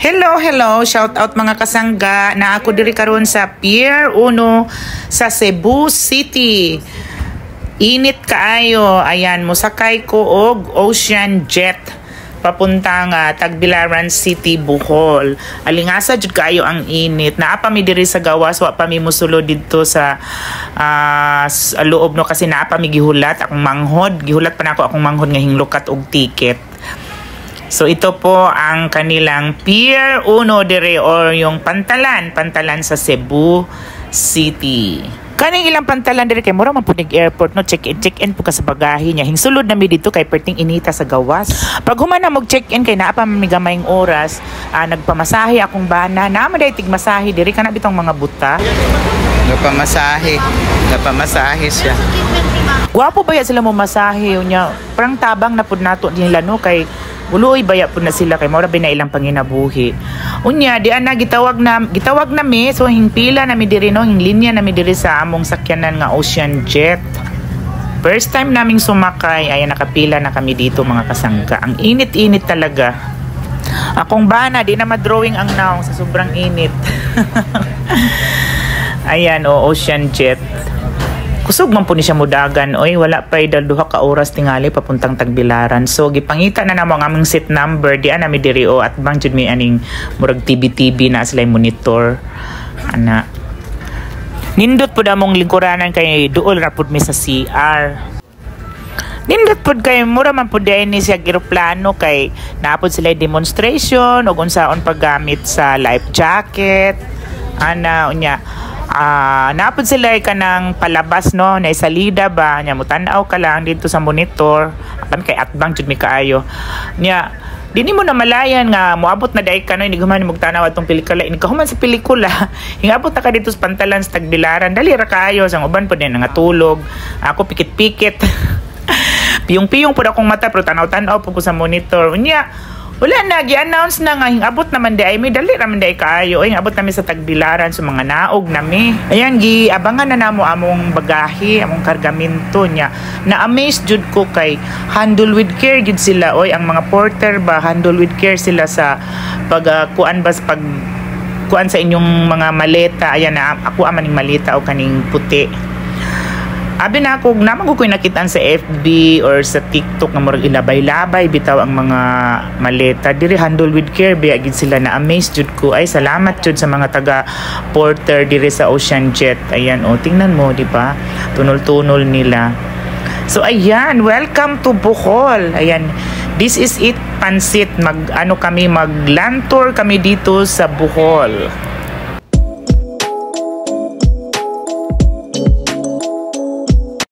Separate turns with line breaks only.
Hello, hello. Shout out mga kasangga na ako diri karon sa Pier 1 sa Cebu City. Init kaayo. Ayan, musakay ko og Ocean Jet papunta nga Tagbilaran City, Bohol. Alingasa jud kaayo ang init. Naa pa mi diri sa gawas, wa pa mi musulod didto sa loob no kasi naa pa mi gihulat akong manghod. Gihulat pa nako akong manghod nga hinglukat og ticket. So ito po ang kanilang Pier 1 dire or yung pantalan sa Cebu City. Kaning ilang pantalan dire kay mura man pud airport no, check-in po ka sa bagahe niya. Hingsulod na mi dito kay perting inita sa gawas. Pag human na mag check-in kay naa pa mi gamayng oras, nagpamasahe akong bana. Naa man day tigmasahe dire kana bitong mga buta. Napamasahe siya. Guwapo baya sila mo masahe unya. Parang tabang na pud nato nila no kay buloy baya pud na sila kay mura na ilang panginabuhi. Unya di ana gitawag na mi so hingpila na mi diri no, hinglinya na mi diri sa among sakyanan nga Ocean Jet. First time naming sumakay, ayan nakapila na kami dito mga kasangga. Ang init-init talaga. Akong bana di na ma-drawing ang naong sa sobrang init. Ayan Ocean Jet. Kusog man po ni siya mudagan. Oy, wala pa dal duha ka oras tingali papuntang Tagbilaran. So gipangita na namo ang among seat number di ana mi diri at bang jud mi aning murag TV na sila monitor. Ana. Nindot pud among lingkuranan kay duol ra pud mi sa CR. Nindot pud kay mura man pud ni siya eroplano kay naapod sila demonstration ug unsaon paggamit sa life jacket. Ana unya napod sila kanang palabas no na salida ba nya mutan-aw ka lang dito sa monitor apan kay atbang jud mi kaayo nya dini mo na malayan nga moabot na dai ka no hindi human magtanaw atong pelikula ini kahuman sa pelikula hingabot ta ka dito sa pantalan sa Tagbilaran dali ra kaayo sang uban pud nga tulog ako pikit-pikit piyong-piyong pud akong mata pero tanaw-tanaw pud ko sa monitor nya wala na, gi-announce na nga, hingabot naman day, may dali naman day kaayo, ay hingabot namin sa Tagbilaran, sa mga naog nami. Ayan, gi-abangan na namo among bagahe, among kargamento niya. Na-amaze jud ko kay handle with care jud sila, oy, ang mga porter ba, handle with care sila sa kuan sa inyong mga maleta. Ayan na, ako amaning maleta o kaning puti. Abi na ako, naman ko nakitaan sa FB or sa TikTok nga murag ilabay-labay bitaw ang mga maleta. Diri handle with care, biya gid sila na amaze jud ko. Ay salamat jud sa mga taga porter diri sa Ocean Jet. Ayan tingnan mo, di ba? Tunol-tunol nila. So ayan, welcome to Bohol. Ayan, this is it, Pansit. Mag land tour kami dito sa Bohol.